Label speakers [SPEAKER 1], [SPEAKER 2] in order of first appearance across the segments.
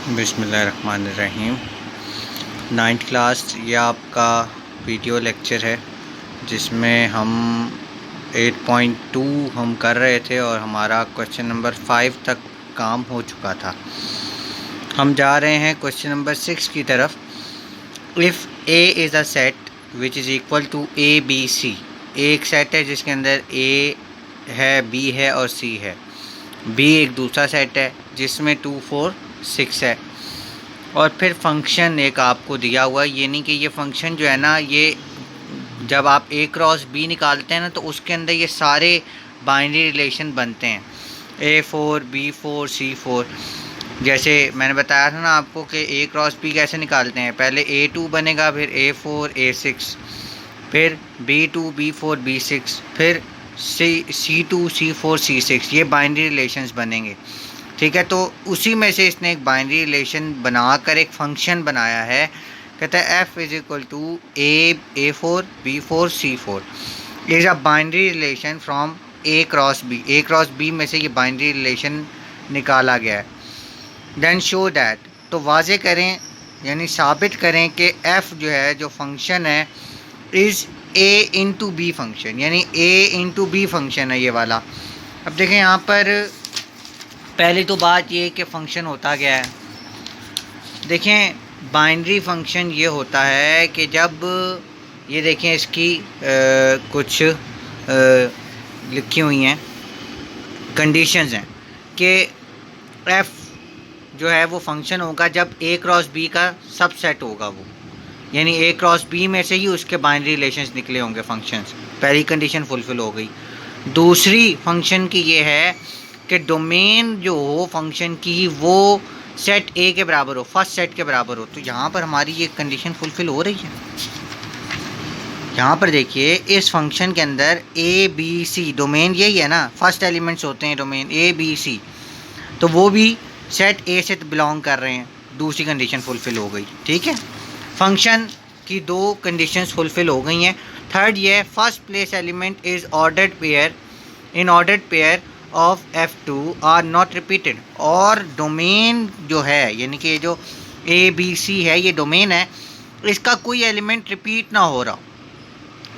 [SPEAKER 1] बिस्मिल्लाहिर्रहमानिर्रहीम। 9th class ये आपका वीडियो लेक्चर है जिसमें हम 8.2 हम कर रहे थे और हमारा क्वेश्चन नंबर 5 तक काम हो चुका था। हम जा रहे हैं क्वेश्चन नंबर 6 की तरफ। If A is a set which is equal to A B C. एक सेट है जिसके अंदर ए है, बी है और सी है। बी एक दूसरा सेट है जिसमें 2 4 6 है। और फिर फंक्शन एक आपको दिया हुआ है, यानी कि ये फंक्शन जो है ना, ये जब आप ए क्रॉस बी निकालते हैं ना तो उसके अंदर ये सारे बाइनरी रिलेशन बनते हैं, A4 B4 C4। जैसे मैंने बताया था ना आपको कि ए क्रॉस बी कैसे निकालते हैं, पहले A2 बनेगा, फिर A4 A6, फिर B2 B4 B6, फिर C2 C4 C6। ये बाइनरी रिलेशंस बनेंगे, ठीक है। तो उसी में से इसने एक बाइनरी रिलेशन बनाकर एक फंक्शन बनाया है, कहता है f is equal to A4 B4 C4 is a binary relation from A cross B। A cross B में से ये बाइनरी रिलेशन निकाला गया है। देन शो दैट, तो वाजे करें यानी साबित करें कि f जो है, जो फंक्शन है, is A into B function, यानी A इंटू बी फंक्शन है ये वाला। अब देखें यहाँ पर पहली तो बात ये कि फ़ंक्शन होता क्या है। देखें, बाइनरी फंक्शन ये होता है कि जब ये देखें इसकी कुछ लिखी हुई हैं कंडीशंस हैं कि f जो है वो फंक्शन होगा जब a क्रॉस b का सबसेट होगा वो, यानी a क्रॉस b में से ही उसके बाइनरी रिलेशंस निकले होंगे फंक्शंस। पहली कंडीशन फुलफिल हो गई। दूसरी फंक्शन की ये है कि डोमेन जो हो फंक्शन की वो सेट ए के बराबर हो, फर्स्ट सेट के बराबर हो। तो यहाँ पर हमारी ये कंडीशन फुलफिल हो रही है। यहाँ पर देखिए इस फंक्शन के अंदर ए बी सी, डोमेन यही है ना, फर्स्ट एलिमेंट्स होते हैं डोमेन ए बी सी, तो वो भी सेट ए से बिलोंग कर रहे हैं। दूसरी कंडीशन फुलफिल हो गई, ठीक है। फंक्शन की दो कंडीशंस फुलफिल हो गई हैं। थर्ड ये, first place element is ordered pair, in ordered pair of F2 are not repeated. और डोमेन जो है, यानी कि जो ए बी सी है ये डोमेन है, इसका कोई एलिमेंट रिपीट ना हो रहा हो,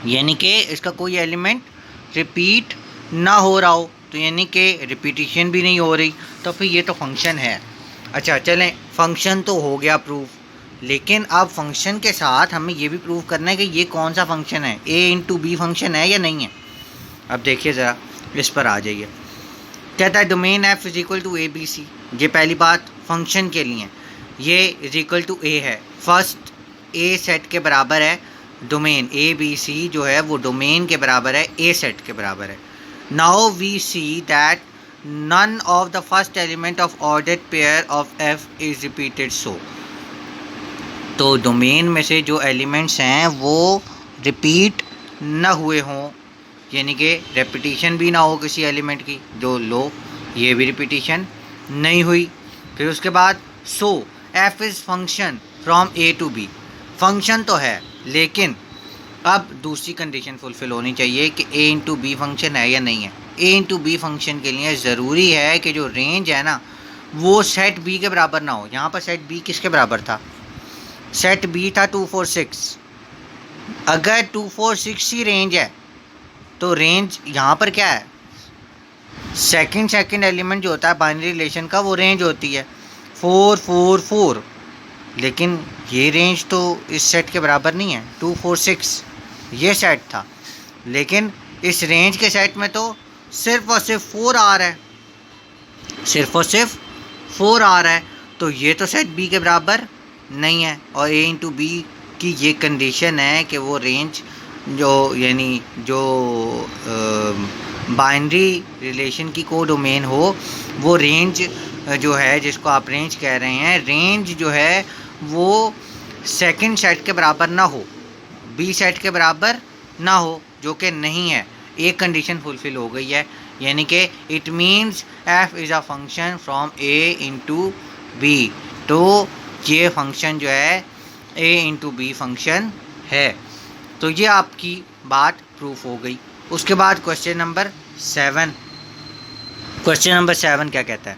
[SPEAKER 1] यानी कि इसका कोई एलिमेंट रिपीट ना हो रहा हो, तो यानी कि रिपीटिशन भी नहीं हो रही, तो फिर ये तो फंक्शन है। अच्छा चलें, फंक्शन तो हो गया प्रूफ, लेकिन अब फंक्शन के साथ हमें ये भी प्रूव करना है कि ये कौन सा फंक्शन है, ए इंटू बी फंक्शन है या नहीं है। अब देखिए ज़रा, इस पर आ जाइए। कहता है domain f is equal to A B C. ये पहली बात फंक्शन के लिए, ये इज इक्वल टू ए है, फर्स्ट ए सेट के बराबर है। डोमेन ए बी सी जो है वो डोमेन के बराबर है, ए सेट के बराबर है। Now we see that none of the first element of ordered pair of f is repeated so. तो डोमेन में से जो एलिमेंट्स हैं वो रिपीट न हुए हों, यानी कि रेपिटिशन भी ना हो किसी एलिमेंट की, जो लो ये भी रिपीटिशन नहीं हुई। फिर उसके बाद so f is function from a to b। Function तो है, लेकिन अब दूसरी कंडीशन फुलफिल होनी चाहिए कि a इंटू बी फंक्शन है या नहीं है। a इंटू बी फंक्शन के लिए ज़रूरी है कि जो रेंज है ना वो सेट b के बराबर ना हो। यहाँ पर सेट b किसके बराबर था? सेट b था 2 4 6। अगर 2 4 6 ही रेंज है तो रेंज यहाँ पर क्या है, सेकंड एलिमेंट जो होता है बाइनरी रिलेशन का वो रेंज होती है 4 4 4। लेकिन ये रेंज तो इस सेट के बराबर नहीं है। 2 4 6 ये सेट था, लेकिन इस रेंज के सेट में तो सिर्फ और सिर्फ 4 आ रहा है, सिर्फ और सिर्फ 4 आ रहा है। तो ये तो सेट बी के बराबर नहीं है। और ए इंटू बी की ये कंडीशन है कि वो रेंज जो, यानी जो बाइनरी रिलेशन की को डोमेन हो, वो रेंज जो है जिसको आप रेंज कह रहे हैं, रेंज जो है वो सेकंड सेट के बराबर ना हो, बी सेट के बराबर ना हो, जो कि नहीं है। एक कंडीशन फुलफिल हो गई है, यानी कि it means f is a function from a into B. तो ये फंक्शन जो है a इंटू बी फंक्शन है। तो ये आपकी बात प्रूफ हो गई। उसके बाद क्वेश्चन नंबर 7 क्या कहता है?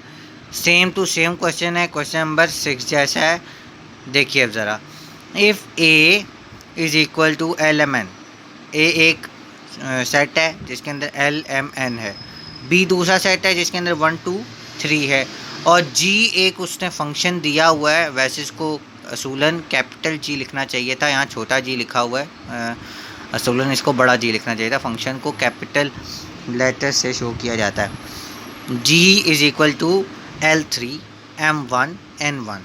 [SPEAKER 1] सेम टू सेम क्वेश्चन है, क्वेश्चन नंबर 6 जैसा है। देखिए अब ज़रा, if A is equal to L M N, A एक सेट है जिसके अंदर एल एम एन है, बी दूसरा सेट है जिसके अंदर 1 2 3 है, और जी एक उसने फंक्शन दिया हुआ है। वैसे इसको असूलन कैपिटल जी लिखना चाहिए था, यहाँ छोटा जी लिखा हुआ है, असूलन इसको बड़ा जी लिखना चाहिए था। फंक्शन को कैपिटल लेटर से शो किया जाता है। जी is equal to L3 M1 N1,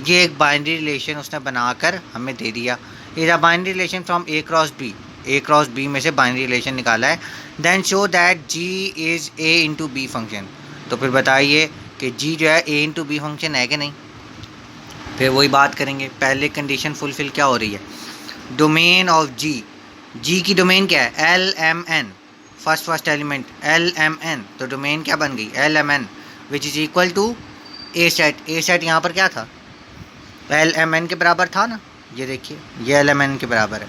[SPEAKER 1] ये एक बाइनरी रिलेशन उसने बनाकर हमें दे दिया। Is a binary relation from A cross B, A cross B में से बाइनरी रिलेशन निकाला है। Then show that G is A into B function. तो फिर बताइए कि जी जो है ए इंटू बी फंक्शन है कि नहीं। फिर वही बात करेंगे, पहले कंडीशन फुलफिल क्या हो रही है, डोमेन ऑफ जी, जी की डोमेन क्या है, L M N, first element L M N, तो डोमेन क्या बन गई, L M N, which is equal to A set. A set यहाँ पर क्या था, एल एम एन के बराबर था ना, ये देखिए ये एल एम एन के बराबर है,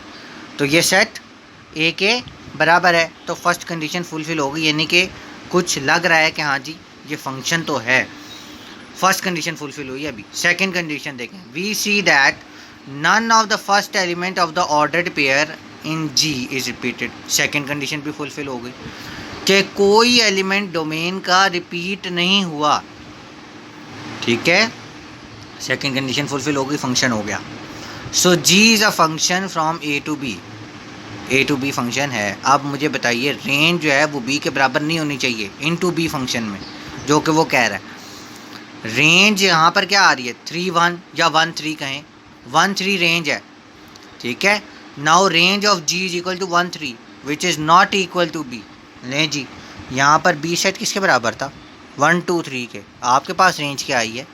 [SPEAKER 1] तो ये सेट ए के बराबर है। तो फर्स्ट कंडीशन फुलफिल होगी, यानी कि कुछ लग रहा है कि हाँ जी ये फंक्शन तो है। फर्स्ट कंडीशन फुलफिल हुई। अभी सेकंड कंडीशन देखें, we see that none of the first element of the ordered pair in G is repeated. Second condition भी फुलफिल हो गई कि कोई एलिमेंट डोमेन का रिपीट नहीं हुआ। ठीक है, सेकंड कंडीशन फुलफिल हो गई, फंक्शन हो गया। So G is a function from A to B, A to B function है। अब मुझे बताइए रेंज जो है वो बी के बराबर नहीं होनी चाहिए इन टू बी फंक्शन में, जो कि वो कह रहा है। रेंज यहाँ पर क्या आ रही है, 3 1 या 1 3 कहें, 1 3 रेंज है। ठीक है, now range of G is equal to 1 3 which is not equal to B. लें जी, यहाँ पर बी सेट किसके बराबर था, 1 2 3 के। आपके पास रेंज क्या आई है,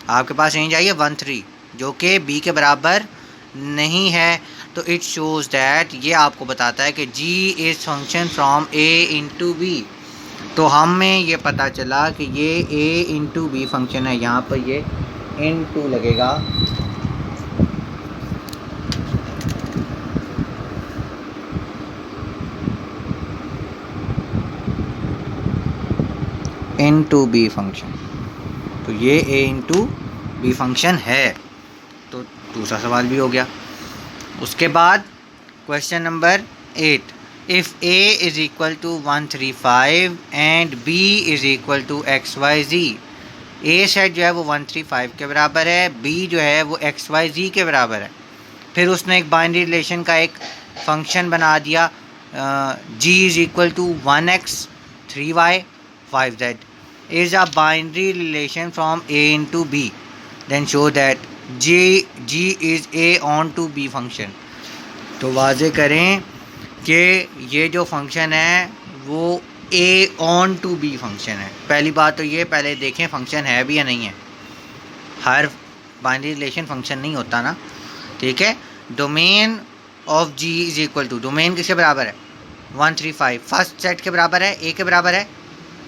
[SPEAKER 1] आपके पास रेंज आई है 1 3, जो कि बी के बराबर नहीं है। तो इट शोज़ दैट, ये आपको बताता है कि G is function from A into B. तो हमें ये पता चला कि ये ए इंटू बी फंक्शन है। यहाँ पर ये इंटू लगेगा, इंटू बी फंक्शन, तो ये ए इंटू बी फंक्शन है। तो दूसरा सवाल भी हो गया। उसके बाद question number 8, if A is equal to 135 and B is equal to X Y Z. A set जो है वो 135 के बराबर है, बी जो है वो एक्स वाई जी के बराबर है। फिर उसने एक बाइनरी रिलेशन का एक फंक्शन बना दिया, G is equal to 1x 3y 5z is a binary relation from A into B. Then show that G is A onto B function. तो वाजे करें कि ये जो फंक्शन है वो A onto B function है। पहली बात तो ये, पहले देखें फंक्शन है भी या नहीं है। हर बाइनरी रिलेशन फंक्शन नहीं होता ना। ठीक है, domain of G is equal to, domain किसके बराबर है, 135, फर्स्ट सेट के बराबर है, ए के बराबर है,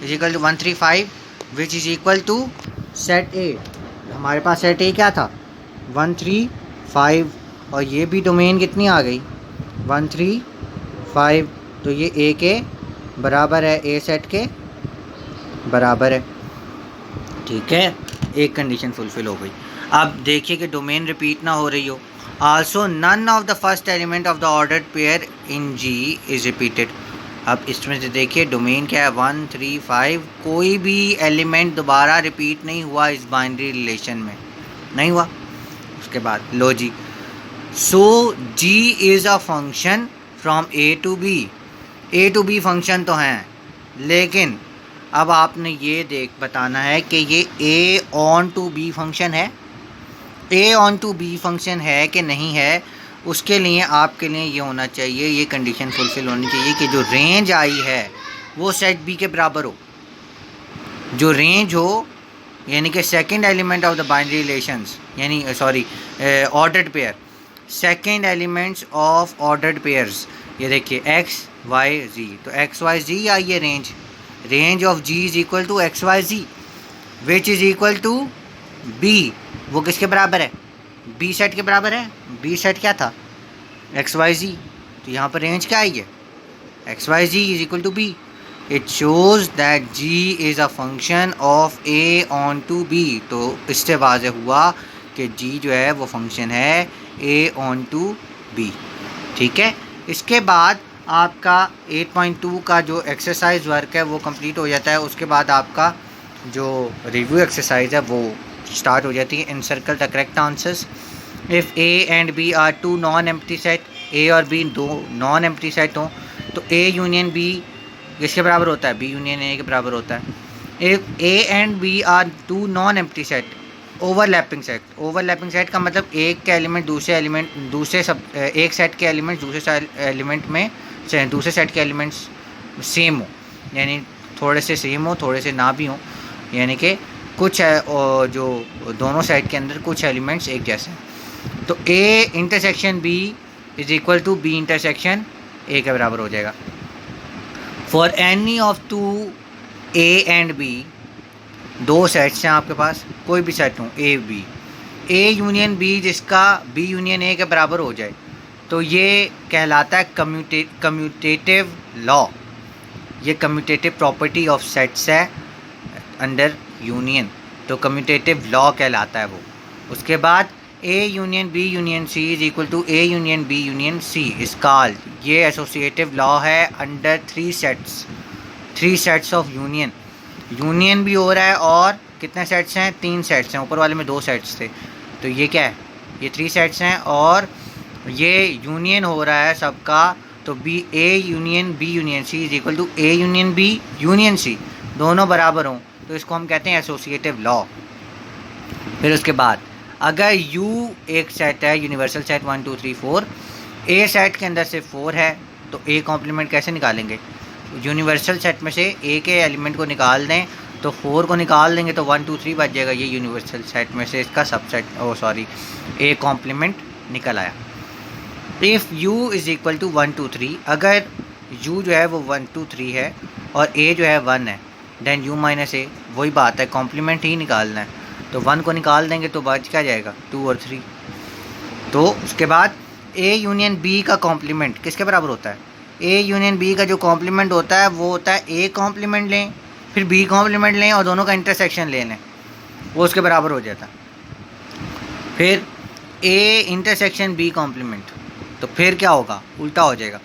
[SPEAKER 1] is equal to 135 which is equal to set A. हमारे पास सेट ए क्या था, 135, और ये भी डोमेन कितनी आ गई, 135, तो ये ए के बराबर है, ए सेट के बराबर है। ठीक है, एक कंडीशन फुलफिल हो गई। अब देखिए कि डोमेन रिपीट ना हो रही हो। Also none of the first element of the ordered pair in G is repeated. अब इसमें से देखिए डोमेन क्या है, 135, कोई भी एलिमेंट दोबारा रिपीट नहीं हुआ इस बाइनरी रिलेशन में, नहीं हुआ। उसके बाद लो जी, so G is a function from A to B. A to B function तो हैं, लेकिन अब आपने ये बताना है कि ये ए ऑन टू बी फंक्शन है, ए ऑन टू बी फंक्शन है कि नहीं है। उसके लिए आपके लिए ये होना चाहिए, ये कंडीशन फुलफिल होनी चाहिए कि जो रेंज आई है वो सेट बी के बराबर हो। जो रेंज हो यानी कि second element of the binary relations, यानी sorry ordered pair, second elements of ordered pairs. ये देखिए एक्स वाई जी, तो एक्स वाई जी आई है range, range of G is equal to X Y Z which is equal to B. वो किसके बराबर है, बी सेट के बराबर है। बी सेट क्या था, एक्स वाई जी, तो यहाँ पर रेंज क्या आई है, X Y Z is equal to B. It shows that G is a function of A onto B. तो इससे वाज़ेह हुआ कि जी जो है वो फंक्शन है ए ऑन टू बी। ठीक है, इसके बाद आपका 8.2 का जो एक्सरसाइज वर्क है वो कंप्लीट हो जाता है। उसके बाद आपका जो रिव्यू एक्सरसाइज है वो स्टार्ट हो जाती है। Encircle the correct answers. If A and B are two non empty set, A और बी दो नॉन एम्प्टी सेट हों तो ए यूनियन बी किसके बराबर होता है? बी यूनियन ए के बराबर होता है। If A and B are two non empty set, overlapping set. Overlapping set का मतलब एक के एलिमेंट दूसरे सब एक सेट के एलिमेंट दूसरे सेट के एलिमेंट्स सेम हो, यानी थोड़े से सेम हो थोड़े से ना भी हो, यानी कि कुछ जो दोनों सेट के अंदर कुछ एलिमेंट्स एक जैसे हैं। तो A intersection B is equal to B intersection A के बराबर हो जाएगा। For any of two A and B, दो सेट्स हैं आपके पास, कोई भी सेट हो A B, A union B जिसका बी यूनियन ए के बराबर हो जाए तो ये कहलाता है कम्यूटेटिव लॉ। ये कम्यूटेटिव प्रॉपर्टी ऑफ सेट्स है अंडर यूनियन, तो कम्यूटेटिव लॉ कहलाता है वो। उसके बाद A union B union C is equal to A union B union C is called, ये एसोसिएटिव लॉ है under three sets of union. Union भी हो रहा है और कितने सेट्स हैं? 3 सेट्स हैं, ऊपर वाले में 2 सेट्स थे, तो ये क्या है? ये 3 सेट्स हैं और ये यूनियन हो रहा है सबका, तो B A union B union C is equal to A union B union C, दोनों बराबर हों तो इसको हम कहते हैं एसोसिएटिव लॉ। फिर उसके बाद अगर U एक सेट है, यूनिवर्सल सेट 1 2 3 4, ए सेट के अंदर से 4 है तो ए कॉम्प्लीमेंट कैसे निकालेंगे? यूनिवर्सल सेट में से ए के एलिमेंट को निकाल दें तो 4 को निकाल देंगे तो 1 2 3 बच जाएगा। ये यूनिवर्सल सेट में से इसका सबसेट ए कॉम्प्लीमेंट निकल आया। If U is equal to 1 2 3, अगर U जो है वो 1 2 3 है और A जो है 1 है, देन U माइनस ए, वही बात है, कॉम्प्लीमेंट ही निकालना है, तो 1 को निकाल देंगे तो बच क्या जाएगा? 2 और 3। तो उसके बाद A यूनियन B का कॉम्प्लीमेंट किसके बराबर होता है? A यूनियन B का जो कॉम्प्लीमेंट होता है वो होता है A कॉम्प्लीमेंट लें फिर B कॉम्प्लीमेंट लें और दोनों का इंटरसेक्शन ले लें, वो उसके बराबर हो जाता है। फिर A इंटरसेक्शन B कॉम्प्लीमेंट, तो फिर क्या होगा? उल्टा हो जाएगा।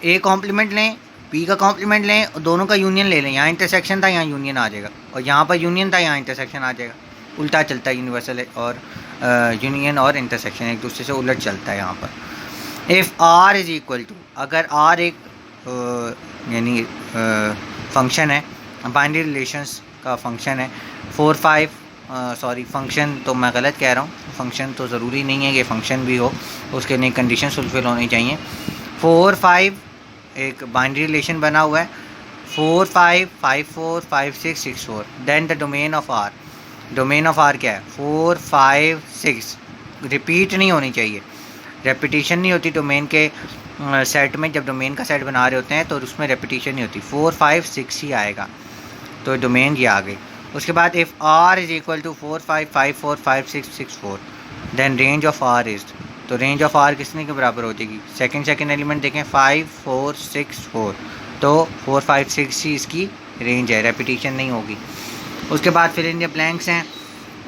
[SPEAKER 1] A कॉम्प्लीमेंट लें, B का कॉम्प्लीमेंट लें और दोनों का यूनियन ले लें। यहाँ इंटरसेक्शन था, यहाँ यूनियन आ जाएगा, और यहाँ पर यूनियन था, यहाँ इंटरसेक्शन आ जाएगा। उल्टा चलता है यूनिवर्सल और यूनियन और इंटरसेक्शन एक दूसरे से उलट चलता है यहाँ पर। If R is equal to, अगर R एक यानी फंक्शन है, बाइनरी रिलेशंस का फंक्शन है, 4 5 फंक्शन तो मैं गलत कह रहा हूँ, फंक्शन तो ज़रूरी नहीं है कि फंक्शन भी हो, उसके नई कंडीशन फुलफिल होनी चाहिए। 4 5 एक बाइनरी रिलेशन बना हुआ है, 4 5 5 4 5 6 6 4, then the domain of R। Domain of R क्या है? 4 5 6, रिपीट नहीं होनी चाहिए, रेपिटेशन नहीं होती डोमेन के सेट में। जब डोमेन का सेट बना रहे होते हैं तो उसमें रेपिटेशन नहीं होती, 4 5 6 ही आएगा, तो डोमेन ये आ गई। उसके बाद if R is equal to 4 5 5 4 5 6 6 4, then range of R is, तो रेंज ऑफ R किसने के बराबर हो जाएगी? सेकंड एलिमेंट देखें, 5 4 6 4, तो 4 5 6 ही इसकी रेंज है, रेपिटेशन नहीं होगी। उसके बाद फिर इन द ब्लैंक्स हैं,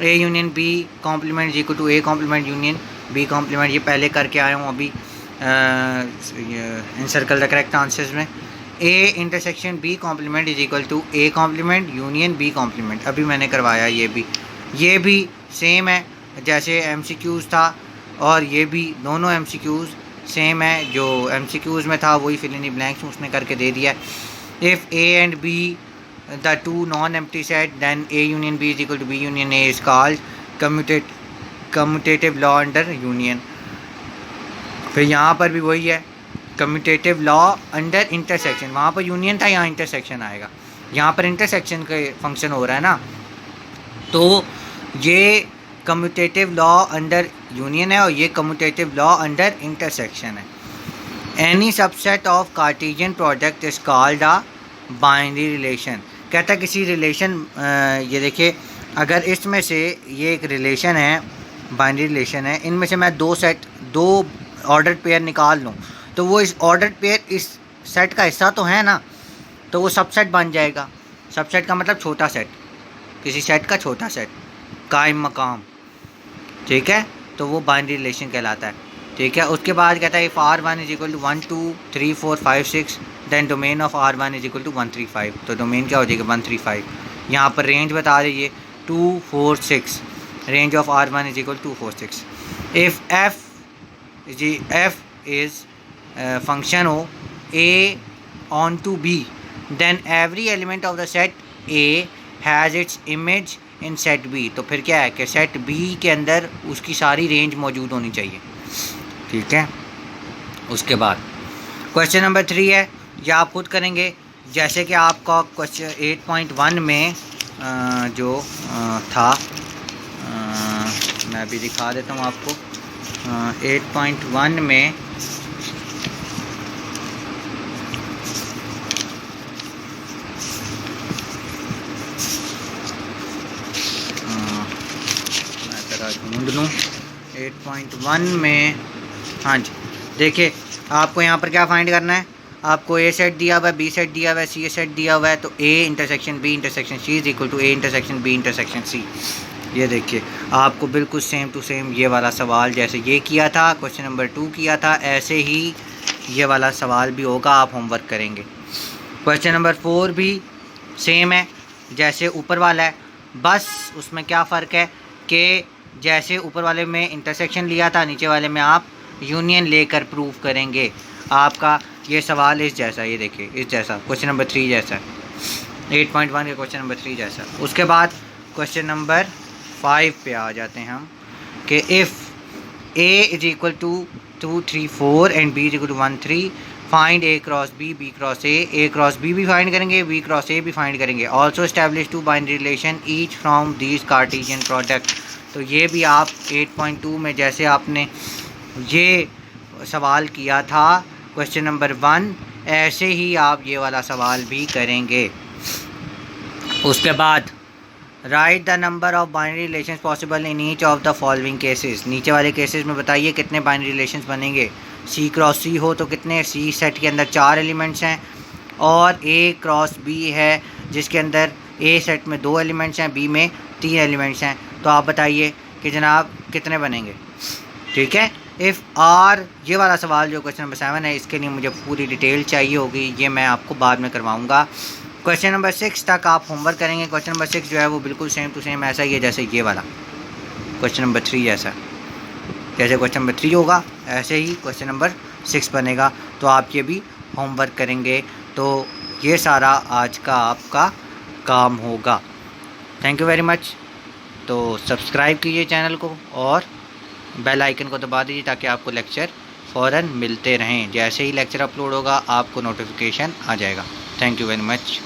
[SPEAKER 1] A union B complement equal to A complement union B complement, ये पहले करके आया हूँ अभी इनसर्कल द करेक्ट आंसर्स में। A intersection B complement is equal to A complement union B complement, अभी मैंने करवाया। ये भी सेम है जैसे MCQs था, और ये भी दोनों MCQs सेम है, जो MCQs में था वही फिल इन द ब्लैंक्स उसने करके दे दिया। If A and B the two non empty set, then A union B is equal to B union A is called commutative law under union. फिर यहाँ पर भी वही है, कम्यूटेटिव लॉ अंडर इंटरसेक्शन, वहाँ पर यूनियन था, यहाँ इंटरसेक्शन आएगा, यहाँ पर इंटरसेक्शन का फंक्शन हो रहा है ना, तो ये कम्यूटेटिव लॉ अंडर यूनियन है और ये कम्यूटेटिव लॉ अंडर इंटरसेक्शन है। Any subset of Cartesian product is called a binary relation. कहता है किसी रिलेशन, ये देखिए अगर इसमें से ये एक रिलेशन है, बाइनरी रिलेशन है, इनमें से मैं दो ऑर्डर पेयर निकाल लूँ तो वो इस ऑर्डर पेयर इस सेट का हिस्सा तो है ना, तो वो सबसेट बन जाएगा। सबसेट का मतलब छोटा सेट, किसी सेट का छोटा सेट, कायम मकाम, ठीक है। तो वो बाइनरी रिलेशन कहलाता है, ठीक है। उसके बाद कहता है if R1 is equal to 1 2 3 4 5 6 then domain of R1 is equal to 135। तो डोमेन क्या हो जाएगा 135। यहाँ पर रेंज बता दीजिए 2 4 6, range of R1 is equal to 4 6। If F is function हो A onto B then every element of the set A has its image in set B। तो फिर क्या है कि सेट B के अंदर उसकी सारी रेंज मौजूद होनी चाहिए, ठीक है। उसके बाद क्वेश्चन नंबर 3 है, यह आप खुद करेंगे। जैसे कि आपका क्वेश्चन 8.1 में जो था, मैं भी दिखा देता हूँ आपको। 8.1 में मैं ज़रा ढूंढ लूँ। 8.1 में, हाँ जी, देखिए आपको यहाँ पर क्या फाइंड करना है। आपको ए सेट दिया हुआ है, बी सेट दिया हुआ है, सी सेट दिया हुआ है। तो A intersection B intersection C is equal to A intersection B intersection C. ये देखिए आपको बिल्कुल सेम टू सेम ये वाला सवाल जैसे ये किया था, क्वेश्चन नंबर 2 किया था, ऐसे ही ये वाला सवाल भी होगा। आप होमवर्क करेंगे। क्वेश्चन नंबर 4 भी सेम है जैसे ऊपर वाला है, बस उसमें क्या फ़र्क है कि जैसे ऊपर वाले में इंटरसेक्शन लिया था, नीचे वाले में आप यूनियन लेकर प्रूव करेंगे। आपका ये सवाल इस जैसा, ये देखिए इस जैसा, क्वेश्चन नंबर 3 जैसा है, 8.1 के क्वेश्चन नंबर 3 जैसा। उसके बाद क्वेश्चन नंबर 5 पे आ जाते हैं हम कि if A is equal to 2 3 4 and B is equal to 1 3 find A cross B B cross A cross B भी फाइंड करेंगे, B क्रॉस A भी फाइंड करेंगे। Also establish two binary relation each from these Cartesian product. तो ये भी आप 8.2 में जैसे आपने ये सवाल किया था क्वेश्चन नंबर 1, ऐसे ही आप ये वाला सवाल भी करेंगे। उसके बाद right the number of binary relations possible in each of the following cases. नीचे वाले केसेस में बताइए कितने बाइनरी रिलेशंस बनेंगे। सी क्रॉस सी हो तो कितने, सी सेट के अंदर 4 एलिमेंट्स हैं, और ए क्रॉस बी है जिसके अंदर ए सेट में 2 एलिमेंट्स हैं, बी में 3 एलिमेंट्स हैं। तो आप बताइए कि जनाब कितने बनेंगे, ठीक है। इफ़ आर, ये वाला सवाल जो क्वेश्चन नंबर 7 है, इसके लिए मुझे पूरी डिटेल चाहिए होगी, ये मैं आपको बाद में करवाऊँगा। क्वेश्चन नंबर 6 तक आप होमवर्क करेंगे। क्वेश्चन नंबर 6 जो है वो बिल्कुल सेम टू सेम ऐसा ही है जैसे ये वाला क्वेश्चन नंबर 3 जैसा। जैसे क्वेश्चन नंबर 3 होगा ऐसे ही क्वेश्चन नंबर 6 बनेगा। तो आप ये भी होमवर्क करेंगे। तो ये सारा आज का आपका काम होगा। Thank you very much. तो सब्सक्राइब कीजिए चैनल को और बेल आइकन को दबा दीजिए ताकि आपको लेक्चर फ़ौरन मिलते रहें। जैसे ही लेक्चर अपलोड होगा आपको नोटिफिकेशन आ जाएगा। Thank you very much.